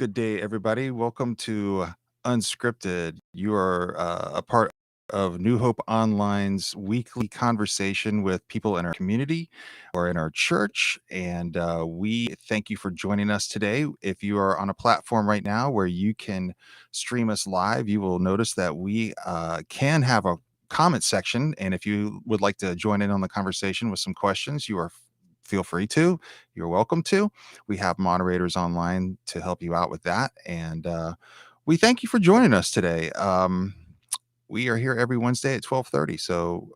Good day, everybody. Welcome to Unscripted. You are a part of New Hope Online's weekly conversation with people in our community or in our church. And we thank you for joining us today. If you are on a platform right now where you can stream us live, you will notice that we can have a comment section. And if you would like to join in on the conversation with some questions, you are feel free to. You're welcome to. We have moderators online to help you out with that. And we thank you for joining us today. We are here every Wednesday at 12:30. So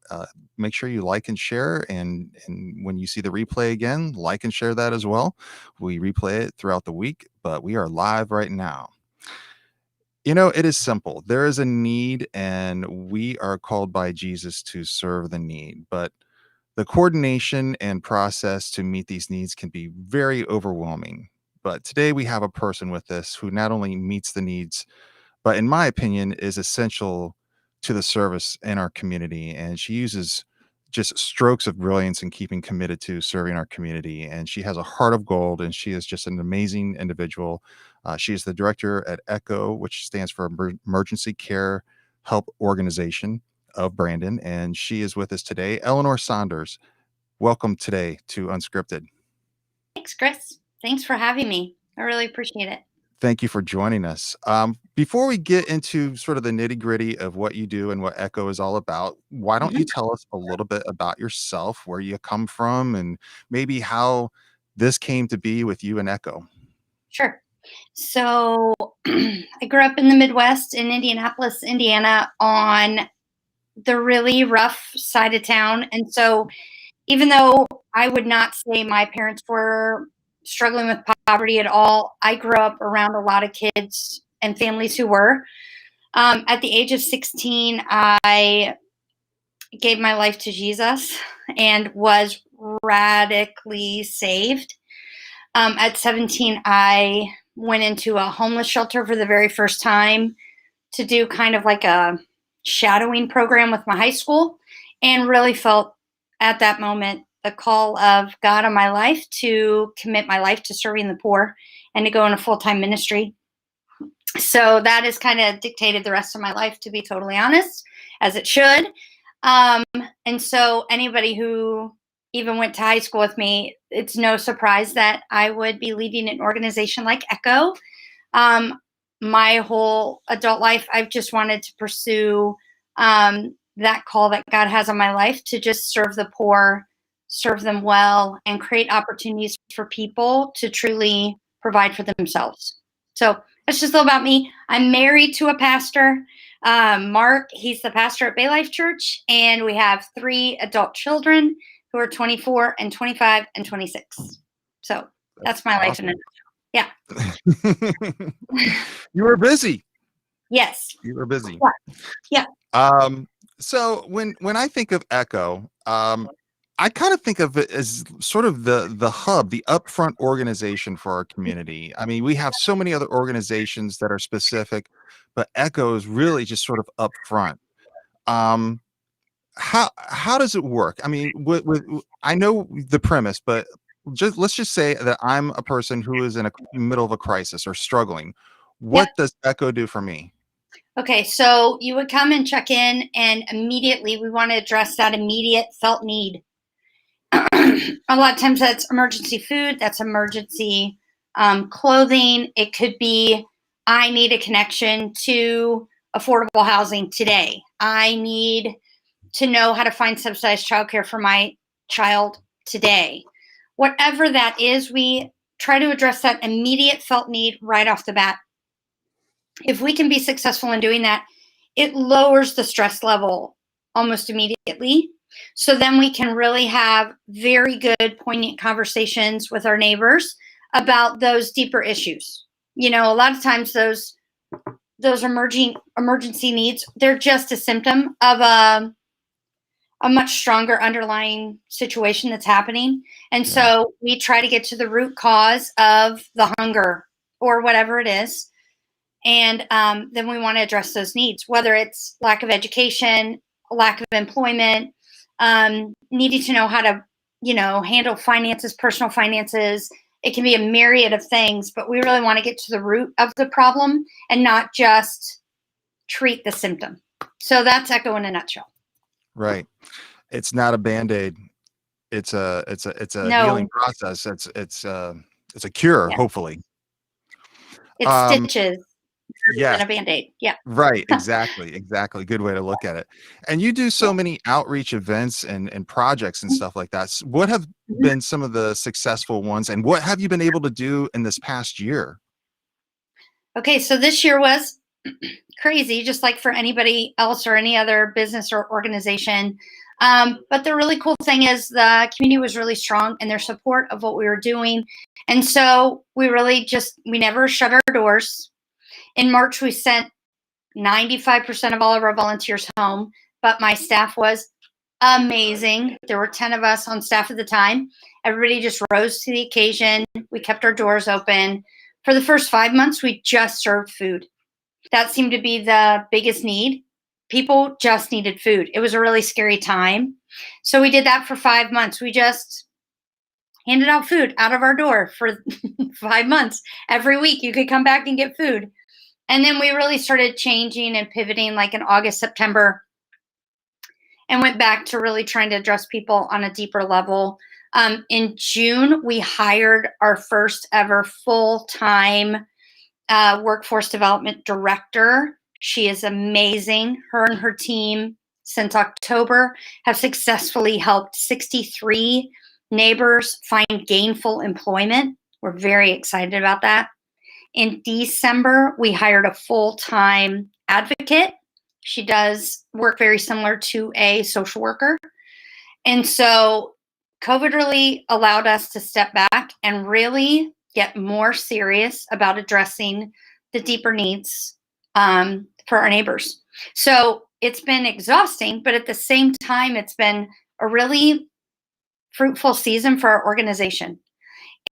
make sure you like and share. And when you see the replay again, like and share that as well. We replay it throughout the week, but we are live right now. You know, it is simple. There is a need, and we are called by Jesus to serve the need. But the coordination and process to meet these needs can be very overwhelming. But today we have a person with us who not only meets the needs, but in my opinion, is essential to the service in our community. And she uses just strokes of brilliance in keeping committed to serving our community. And she has a heart of gold, and she is just an amazing individual. She is the director at ECHO, which stands for Emergency Care Help Organization of Brandon. And she is with us today. Eleanor Saunders, welcome today to Unscripted. Thanks, Chris. Thanks for having me. I really appreciate it. Thank you for joining us. Before we get into sort of the nitty gritty of what you do and what ECHO is all about, why don't you tell us a little bit about yourself, where you come from, and maybe how this came to be with you and ECHO? Sure. So I grew up in the Midwest in Indianapolis, Indiana, on the really rough side of town. And so even though I would not say my parents were struggling with poverty at all, I grew up around a lot of kids and families who were. At the age of 16, I gave my life to Jesus and was radically saved. At 17, I went into a homeless shelter for the very first time to do kind of like a shadowing program with my high school, and really felt at that moment the call of God on my life to commit my life to serving the poor and to go in a full-time ministry. So that has kind of dictated the rest of my life, to be totally honest, as it should. And so anybody who even went to high school with me, it's no surprise that I would be leading an organization like ECHO. My whole adult life, I've just wanted to pursue that call that God has on my life to just serve the poor, serve them well, and create opportunities for people to truly provide for themselves. So that's just a little about me. I'm married to a pastor. Mark, he's the pastor at Bay Life Church, and we have 3 adult children who are 24 and 25 and 26. So that's my life in a nutshell. Yeah. You were busy. Yes. You were busy. Yeah. So when I think of ECHO, I kind of think of it as sort of the hub, the upfront organization for our community. I mean, we have so many other organizations that are specific, but ECHO is really just sort of upfront. How does it work? I mean, I know the premise, but let's just say that I'm a person who is in a middle of a crisis or struggling. What does ECHO do for me? Okay, so you would come and check in, and immediately we want to address that immediate felt need. A lot of times that's emergency food, that's emergency clothing. It could be, I need a connection to affordable housing today. I need to know how to find subsidized childcare for my child today. Whatever that is, we try to address that immediate felt need right off the bat. If we can be successful in doing that, it lowers the stress level almost immediately. So then we can really have very good, poignant conversations with our neighbors about those deeper issues. You know, a lot of times those emergency needs, they're just a symptom of a much stronger underlying situation that's happening. And so we try to get to the root cause of the hunger or whatever it is. And then we want to address those needs, whether it's lack of education, lack of employment, needing to know how to, handle finances, personal finances, It can be a myriad of things, but we really want to get to the root of the problem and not just treat the symptom. So that's Echo in a nutshell. Right. It's not a Band-Aid. It's a No. healing process. It's a cure, Yeah. hopefully. It's stitches Yes. and a Band-Aid. Yeah. Right. Exactly. Good way to look at it. And you do so many outreach events and projects and stuff like that. What have been some of the successful ones, and what have you been able to do in this past year? Okay, so this year was crazy, just like for anybody else or any other business or organization. But the really cool thing is the community was really strong in their support of what we were doing. And so we never shut our doors. In March, we sent 95% of all of our volunteers home, but my staff was amazing. There were 10 of us on staff at the time. Everybody just rose to the occasion. We kept our doors open. For the first 5 months, we just served food. That seemed to be the biggest need. People just needed food. It was a really scary time. So we did that for 5 months. We just handed out food out of our door for 5 months. Every week you could come back and get food. And then we really started changing and pivoting like in August, September, and went back to really trying to address people on a deeper level. In June, we hired our first ever full-time workforce development director. She is amazing. Her and her team since October have successfully helped 63 neighbors find gainful employment. We're very excited about that. In December, we hired a full-time advocate. She does work very similar to a social worker. And so COVID really allowed us to step back and really get more serious about addressing the deeper needs for our neighbors. So it's been exhausting, but at the same time, it's been a really fruitful season for our organization.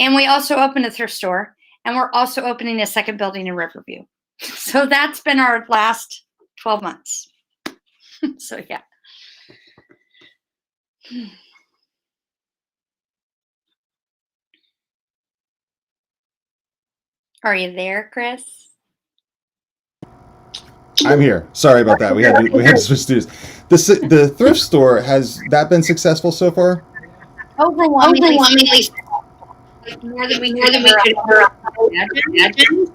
And we also opened a thrift store, and we're also opening a second building in Riverview. So that's been our last 12 months. So yeah. Are you there, Chris? I'm here. Sorry about that. We had to switch studios. The thrift store, has that been successful so far? Overwhelmingly, more than we could ever imagine.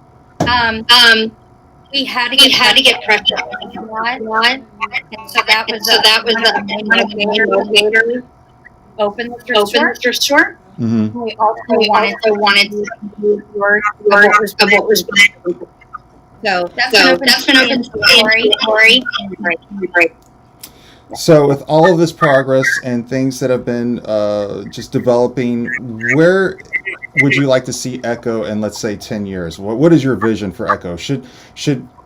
We had to get pressure on lot, and so that was the main motivator. Open the thrift store. Mm-hmm. We also wanted to do work of what was going. So that's been open story. Great. So with all of this progress and things that have been just developing, where would you like to see Echo in, let's say, 10 years? What is your vision for Echo? Should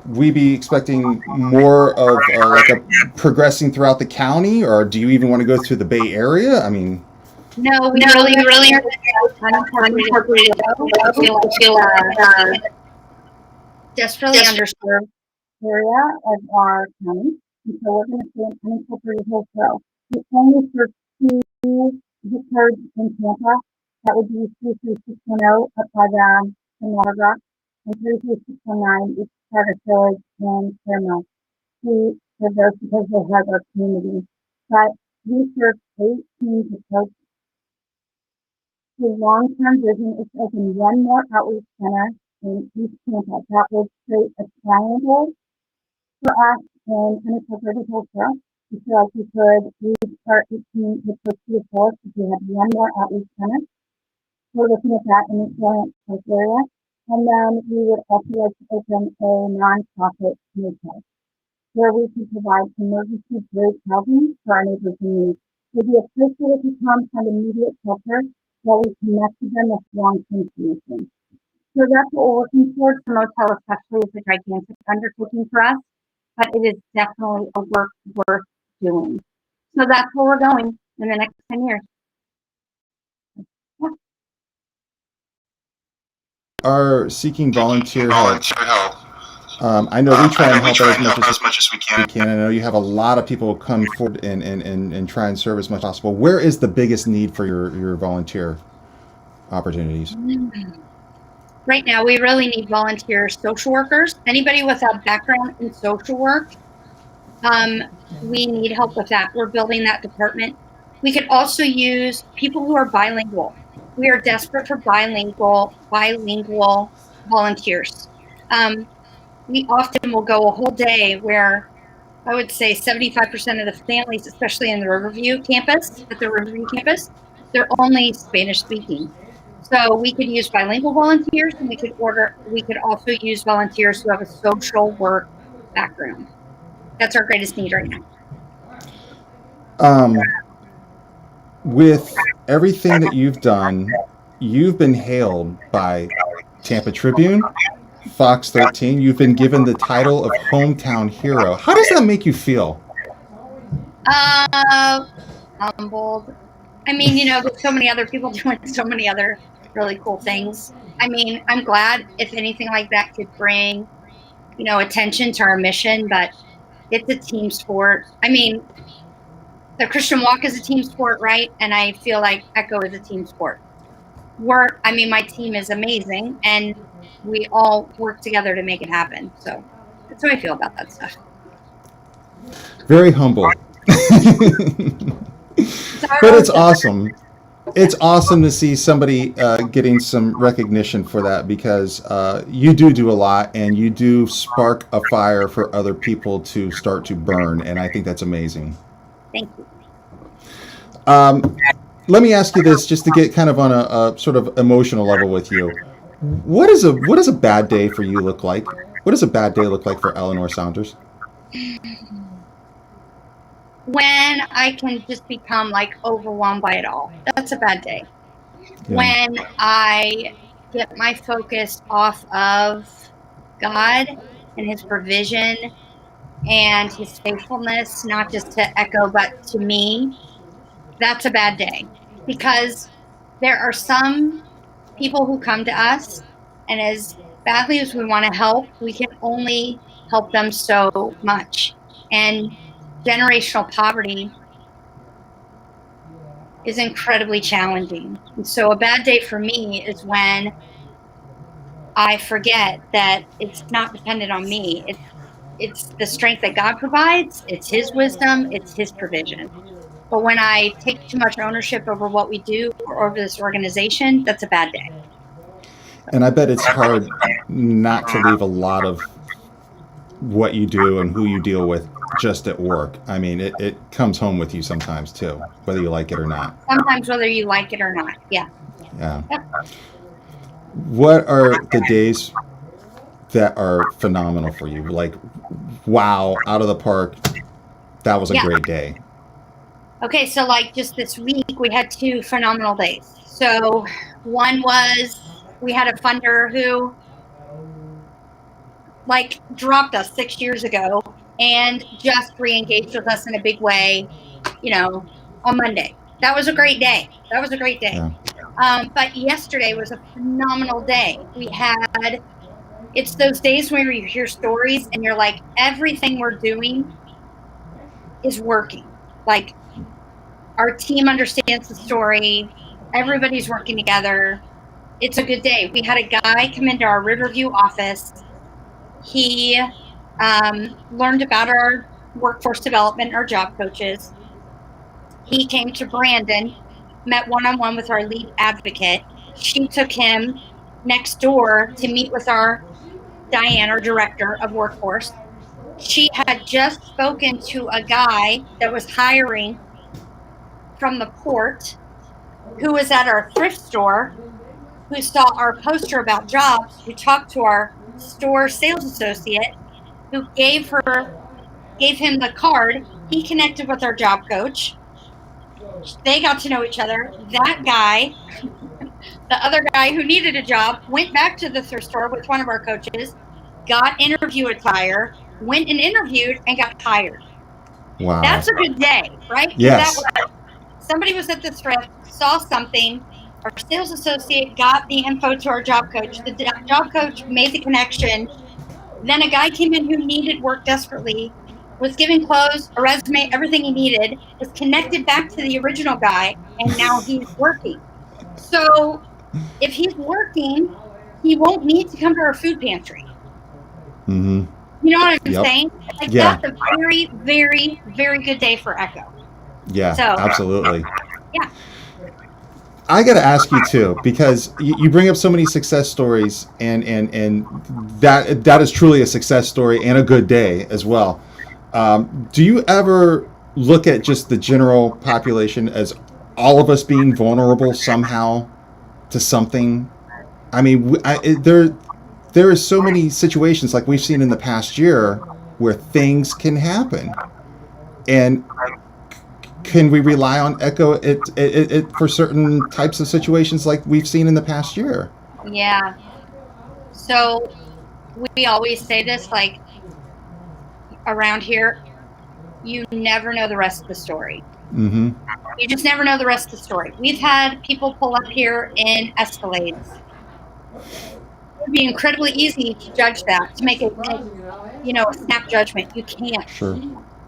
we be expecting more of like a progressing throughout the county, or do you even want to go through the Bay Area? I mean, no, we really are unincorporated. Desperately underserved area of our county. And so we're going to see an unincorporated wholesale. We only serve 2 zip codes in Tampa. That would be 33610 up by the Water Rock, and 33619 is Travis Village in Claremont. We serve those because they have our community. But we serve 18 zip codes. The long-term vision is to open one more outreach center in East Tampa. That would create a triangle for us in unincorporated wholesale. We feel like we could use our 18 zip codes to the fullest if we had one more outreach center. We're looking at that in the Florence area. And then we would also like to open a nonprofit motel where we can provide emergency bridge housing for our neighbors in need. It would be a place where they could come find immediate shelter while we connected them with long-term solutions. So that's what we're working towards. The motel especially is a gigantic undertaking for us, but it is definitely a work worth doing. So that's where we're going in the next 10 years. are seeking volunteer help. I know we try and help out as much as we can. I know you have a lot of people come forward and try and serve as much as possible. Where is the biggest need for your volunteer opportunities? Right now, we really need volunteer social workers. Anybody with a background in social work, we need help with that. We're building that department. We could also use people who are bilingual. We are desperate for bilingual volunteers. We often will go a whole day where I would say 75% of the families, especially in the Riverview campus, they're only Spanish speaking. So we could use bilingual volunteers, and we could also use volunteers who have a social work background. That's our greatest need right now. With everything that you've done, you've been hailed by Tampa Tribune, Fox 13. You've been given the title of hometown hero. How does that make you feel? Humbled. I mean, there's so many other people doing so many other really cool things. I mean, I'm glad if anything like that could bring, attention to our mission, but it's a team sport. I mean, the Christian walk is a team sport, right? And I feel like Echo is a team sport. My team is amazing, and we all work together to make it happen. So that's how I feel about that stuff. Very humble. But it's awesome. It's awesome to see somebody getting some recognition for that, because you do a lot, and you do spark a fire for other people to start to burn, and I think that's amazing. Thank you. Let me ask you this, just to get kind of on a sort of emotional level with you. What does a bad day for you look like? What does a bad day look like for Eleanor Saunders? When I can just become like overwhelmed by it all. That's a bad day. Yeah. When I get my focus off of God and his provision and his faithfulness, not just to Echo, but to me, that's a bad day. Because there are some people who come to us, and as badly as we want to help, we can only help them so much. And generational poverty is incredibly challenging. And so a bad day for me is when I forget that it's not dependent on me. It's the strength that God provides. It's his wisdom. It's his provision. But when I take too much ownership over what we do or over this organization, that's a bad day. And I bet it's hard not to leave a lot of what you do and who you deal with just at work. I mean, it comes home with you sometimes too, whether you like it or not. Sometimes whether you like it or not, yeah. Yeah. Yep. What are the days that are phenomenal for you? Like, wow, out of the park, that was a great day. Okay, so like just this week, we had 2 phenomenal days. So one was we had a funder who like dropped us 6 years ago and just re-engaged with us in a big way, on Monday. That was a great day. Yeah. But yesterday was a phenomenal day. It's those days where you hear stories and you're like, everything we're doing is working. Like, our team understands the story. Everybody's working together. It's a good day. We had a guy come into our Riverview office. He learned about our workforce development, our job coaches. He came to Brandon, met one-on-one with our lead advocate. She took him next door to meet with our Diane, our director of workforce. She had just spoken to a guy that was hiring from the port, who was at our thrift store, who saw our poster about jobs, who talked to our store sales associate, who gave him the card. He connected with our job coach. They got to know each other. That guy, the other guy who needed a job, went back to the thrift store with one of our coaches, got interview attire, went and interviewed, and got hired. Wow. That's a good day, right? Yes. Somebody was at the thrift, saw something. Our sales associate got the info to our job coach. The job coach made the connection. Then a guy came in who needed work desperately, was given clothes, a resume, everything he needed, was connected back to the original guy, and now he's working. So If he's working, he won't need to come to our food pantry. Mm-hmm. You know what I'm Yep. saying? Like Yeah. that's a very, very, very good day for Echo. Yeah. So Absolutely. yeah. I got to ask you too, because you bring up so many success stories, and that is truly a success story and a good day as well. Do you ever look at just the general population as all of us being vulnerable somehow to something? I mean, there is so many situations like we've seen in the past year where things can happen, and can we rely on Echo for certain types of situations like we've seen in the past year? Yeah. So we always say this, like around here, you never know the rest of the story. Mm-hmm. You just never know the rest of the story. We've had people pull up here in Escalades. It would be incredibly easy to judge that, to make a snap judgment. You can't. Sure.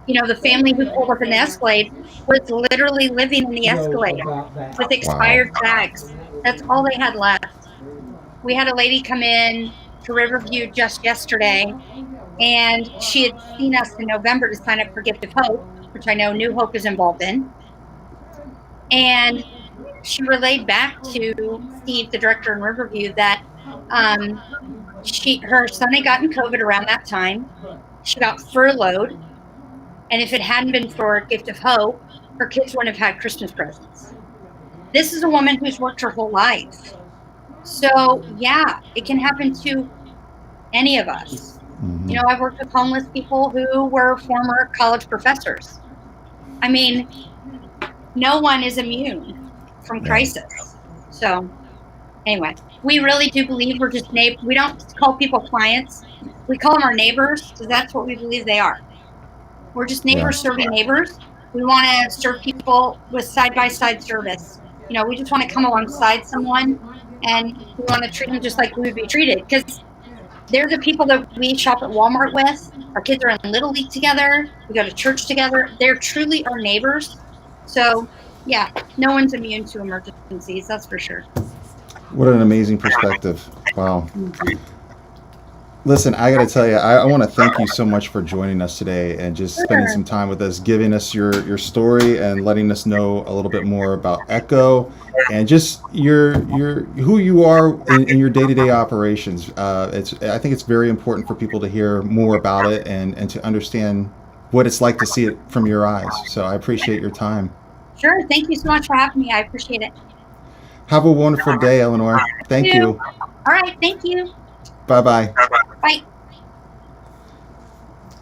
The family who pulled up in the Escalade was literally living in the Escalade with Wow. expired tags. That's all they had left. We had a lady come in to Riverview just yesterday, and she had seen us in November to sign up for Gift of Hope, which I know New Hope is involved in. And she relayed back to Steve, the director in Riverview, that her son had gotten COVID around that time. She got furloughed, and if it hadn't been for Gift of Hope, her kids wouldn't have had Christmas presents. This is a woman who's worked her whole life. So yeah, it can happen to any of us. Mm-hmm. I've worked with homeless people who were former college professors. I mean, no one is immune from Yeah. crisis. So anyway, we really do believe we're just we don't call people clients. We call them our neighbors because that's what we believe they are. We're just Yeah. neighbors serving neighbors. We want to serve people with side-by-side service. We just want to come alongside someone, and we want to treat them just like we would be treated, because they're the people that we shop at Walmart with. Our kids are in Little League together. We go to church together. They're truly our neighbors. So yeah, no one's immune to emergencies, that's for sure. What an amazing perspective. Wow. Listen, I got to tell you, I want to thank you so much for joining us today and just spending Sure. some time with us, giving us your story and letting us know a little bit more about Echo and just your who you are in your day-to-day operations. I think it's very important for people to hear more about it and to understand what it's like to see it from your eyes. So I appreciate your time. Sure. Thank you so much for having me. I appreciate it. Have a wonderful day, Eleanor. Thank You too. you. All right. Thank you. Bye bye. Bye.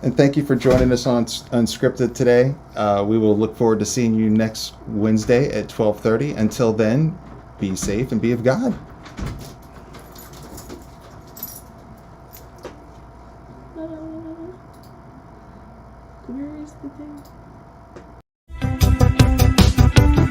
And thank you for joining us on Unscripted today. We will look forward to seeing you next Wednesday at 12:30. Until then, be safe and be of God. Where is the thing?